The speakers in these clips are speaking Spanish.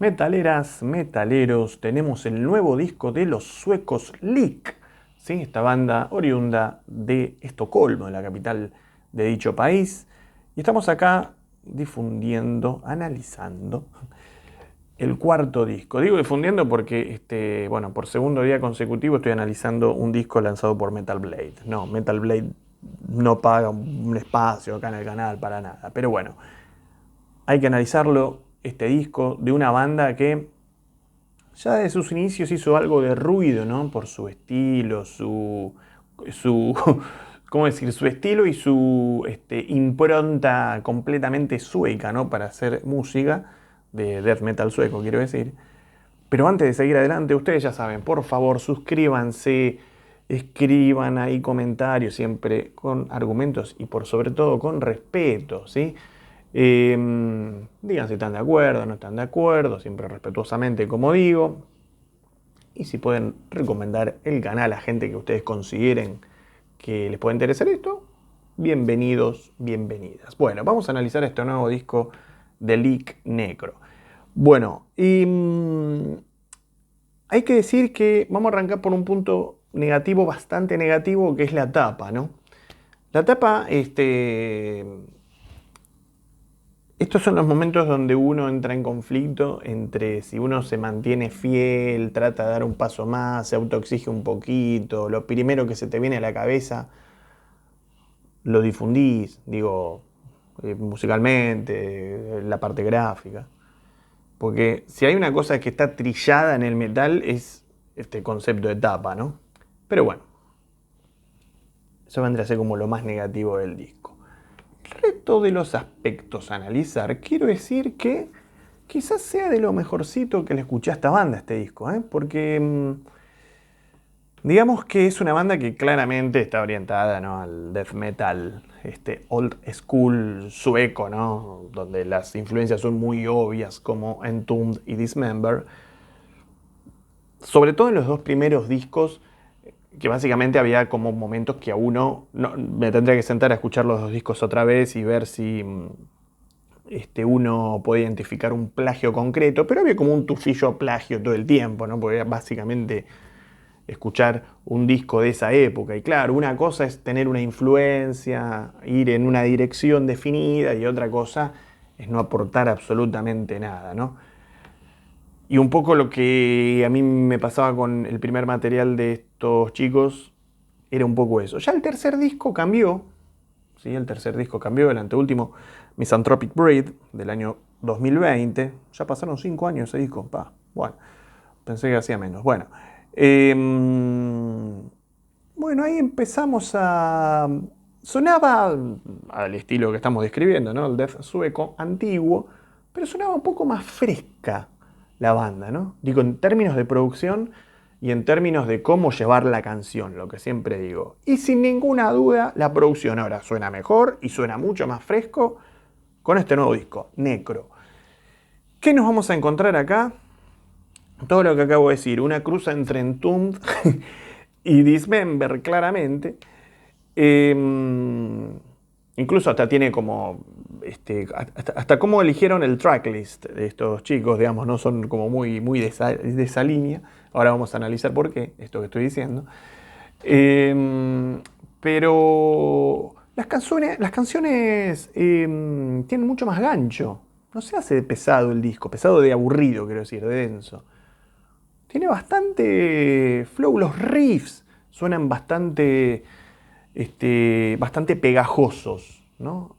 Metaleras, metaleros, tenemos el nuevo disco de los suecos Lick, ¿sí? Esta banda oriunda de Estocolmo, de la capital de dicho país. Y estamos acá difundiendo, analizando el cuarto disco. Digo difundiendo porque, bueno, por segundo día consecutivo estoy analizando un disco lanzado por Metal Blade. No, Metal Blade no paga un espacio acá en el canal para nada. Pero bueno, hay que analizarlo, este disco de una banda que ya desde sus inicios hizo algo de ruido, ¿no? Por su estilo, su ¿cómo decir? Su estilo y su impronta completamente sueca, ¿no? Para hacer música de death metal sueco, quiero decir. Pero antes de seguir adelante, ustedes ya saben, por favor, suscríbanse, escriban ahí comentarios, siempre con argumentos y por sobre todo con respeto, ¿sí? Digan si están de acuerdo, no están de acuerdo, siempre respetuosamente, como digo. Y si pueden recomendar el canal a gente que ustedes consideren que les pueda interesar esto, bienvenidos, bienvenidas. Bueno, vamos a analizar este nuevo disco de Lick Necro. Bueno, hay que decir que vamos a arrancar por un punto negativo, bastante negativo, que es la tapa, ¿no? La tapa, estos son los momentos donde uno entra en conflicto entre si uno se mantiene fiel, trata de dar un paso más, se autoexige un poquito, lo primero que se te viene a la cabeza lo difundís, digo, musicalmente, la parte gráfica. Porque si hay una cosa que está trillada en el metal es este concepto de tapa, ¿no? Pero bueno, eso vendría a ser como lo más negativo del disco. El resto de los aspectos a analizar, quiero decir que quizás sea de lo mejorcito que le escuché a esta banda, este disco, ¿eh? Porque digamos que es una banda que claramente está orientada, ¿no? Al death metal, old school sueco, ¿no? Donde las influencias son muy obvias, como Entombed y Dismember. Sobre todo en los dos primeros discos, que básicamente había como momentos que a uno me tendría que sentar a escuchar los dos discos otra vez y ver si uno puede identificar un plagio concreto, pero había como un tufillo plagio todo el tiempo, ¿no? Porque era básicamente escuchar un disco de esa época. Y claro, una cosa es tener una influencia, ir en una dirección definida, y otra cosa es no aportar absolutamente nada, ¿no? Y un poco lo que a mí me pasaba con el primer material de estos chicos era un poco eso. Ya el tercer disco cambió, ¿sí? El tercer disco cambió, el anteúltimo, Misanthropic Breed, del año 2020. Ya pasaron 5 años ese disco. Bueno, pensé que hacía menos. Bueno, bueno, ahí empezamos a... Sonaba al estilo que estamos describiendo, ¿no? El death sueco antiguo, pero sonaba un poco más fresca la banda, ¿no? Digo, en términos de producción y en términos de cómo llevar la canción, lo que siempre digo. Y sin ninguna duda, la producción ahora suena mejor y suena mucho más fresco con este nuevo disco, Necro. ¿Qué nos vamos a encontrar acá? Todo lo que acabo de decir, una cruza entre Entombed y Dismember, claramente. Eh, Incluso hasta tiene como, hasta cómo eligieron el tracklist de estos chicos, digamos, no son como muy de esa línea. Ahora vamos a analizar por qué, esto que estoy diciendo. Pero las canciones tienen mucho más gancho. No se hace pesado el disco, pesado de aburrido, quiero decir, de denso. Tiene bastante flow, los riffs suenan bastante pegajosos, ¿no?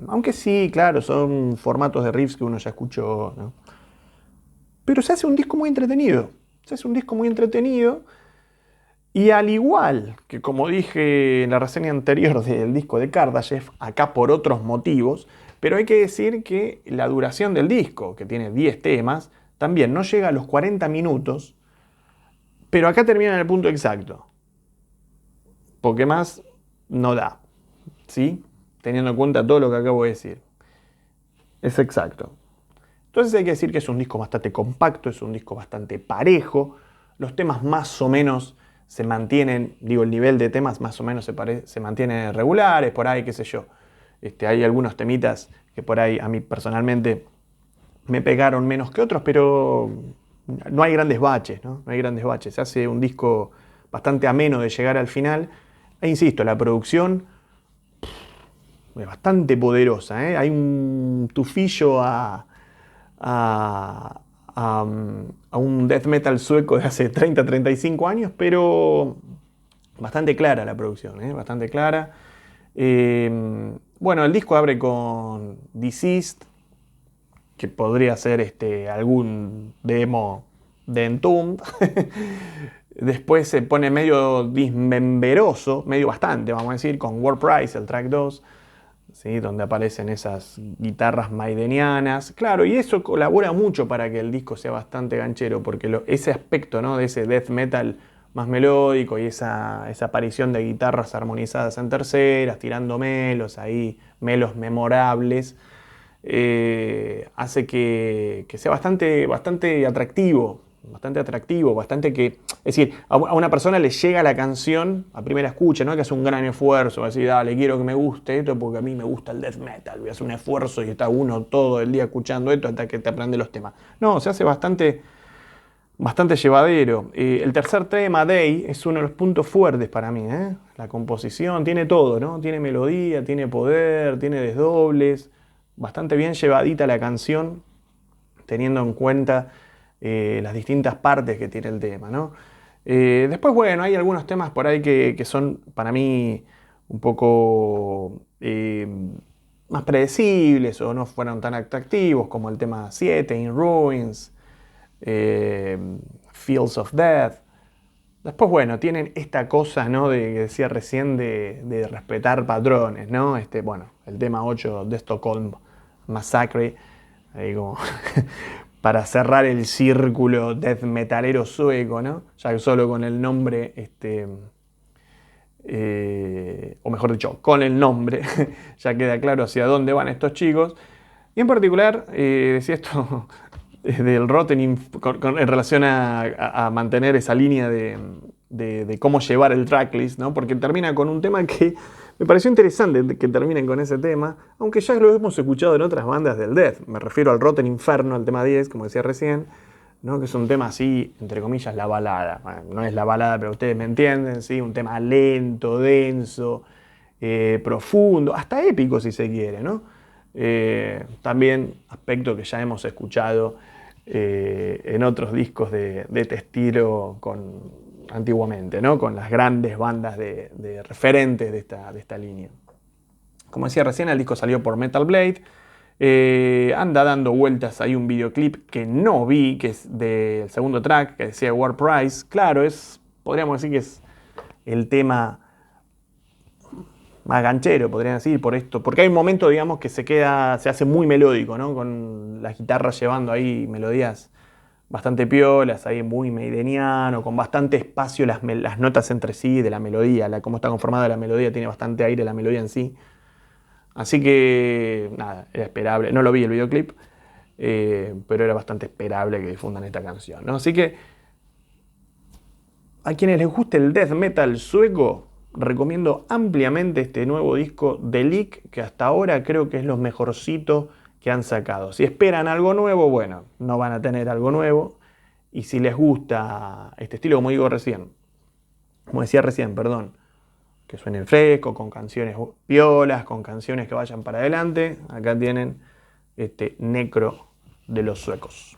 Aunque sí, claro, son formatos de riffs que uno ya escuchó, ¿no? Pero se hace un disco muy entretenido. Se hace un disco muy entretenido. Y al igual que como dije en la reseña anterior del disco de Kardashev, acá por otros motivos, pero hay que decir que la duración del disco, que tiene 10 temas, también no llega a los 40 minutos, pero acá termina en el punto exacto. Porque más no da, ¿sí? Teniendo en cuenta todo lo que acabo de decir. Es exacto. Entonces hay que decir que es un disco bastante compacto, es un disco bastante parejo. Los temas más o menos se mantienen, digo, el nivel de temas más o menos se mantiene regulares, por ahí, qué sé yo. Hay algunos temitas que por ahí a mí personalmente me pegaron menos que otros, pero no hay grandes baches, ¿no? No hay grandes baches. Se hace un disco bastante ameno de llegar al final. E insisto, la producción es bastante poderosa, ¿eh? Hay un tufillo a, a, a un death metal sueco de hace 30-35 años, pero bastante clara la producción, ¿eh? Bastante clara. Bueno, el disco abre con Deceased, que podría ser algún demo de Entombed. Después se pone medio dismemberoso, medio bastante, vamos a decir, con War Price, el track 2, ¿sí? Donde aparecen esas guitarras maidenianas. Claro, y eso colabora mucho para que el disco sea bastante ganchero, porque ese aspecto, ¿no?, de ese death metal más melódico y esa aparición de guitarras armonizadas en terceras, tirando melos ahí, melos memorables, hace que sea bastante atractivo, bastante que, es decir, a una persona le llega la canción a primera escucha, no que hace un gran esfuerzo, va a decir, dale, quiero que me guste esto porque a mí me gusta el death metal, voy a hacer un esfuerzo y está uno todo el día escuchando esto hasta que te aprende los temas. No, se hace bastante llevadero. El tercer tema, Day, es uno de los puntos fuertes para mí, ¿eh? La composición, tiene todo, ¿no? Tiene melodía, tiene poder, tiene desdobles, bastante bien llevadita la canción, teniendo en cuenta las distintas partes que tiene el tema, ¿no? Después, bueno, hay algunos temas por ahí que son para mí un poco más predecibles o no fueron tan atractivos, como el tema 7, In Ruins, Fields of Death. Después, bueno, tienen esta cosa, ¿no?, que decía recién de respetar patrones, ¿no? Bueno, el tema 8 de Stockholm Massacre, ahí como para cerrar el círculo death metalero sueco, ¿no? Ya que solo con el nombre, o mejor dicho, con el nombre, ya queda claro hacia dónde van estos chicos. Y en particular, decía esto del Rotten en relación a mantener esa línea de cómo llevar el tracklist, ¿no? Porque termina con un tema que me pareció interesante que terminen con ese tema, aunque ya lo hemos escuchado en otras bandas del death. Me refiero al Rotten Inferno, al tema 10, como decía recién, ¿no? Que es un tema así, entre comillas, la balada. Bueno, no es la balada, pero ustedes me entienden, ¿sí? Un tema lento, denso, profundo, hasta épico si se quiere, ¿no? También aspecto que ya hemos escuchado en otros discos de este estilo antiguamente, ¿no? Con las grandes bandas de referentes de esta línea. Como decía recién, el disco salió por Metal Blade. Anda dando vueltas ahí un videoclip que no vi, que es del segundo track, que decía War Price. Claro, podríamos decir que es el tema más ganchero, podrían decir, por esto. Porque hay un momento, digamos, que se hace muy melódico, ¿no? Con las guitarras llevando ahí melodías bastante piolas, ahí muy maideniano, con bastante espacio las notas entre sí de la melodía. Cómo está conformada la melodía, tiene bastante aire la melodía en sí. Así que, nada, era esperable. No lo vi el videoclip, pero era bastante esperable que difundan esta canción, ¿no? Así que, a quienes les guste el death metal sueco, recomiendo ampliamente este nuevo disco de Leak, que hasta ahora creo que es lo mejorcito que han sacado. Si esperan algo nuevo, bueno, no van a tener algo nuevo. Y si les gusta este estilo, como decía recién, perdón, que suene fresco, con canciones piolas, con canciones que vayan para adelante, acá tienen este Necro de los suecos.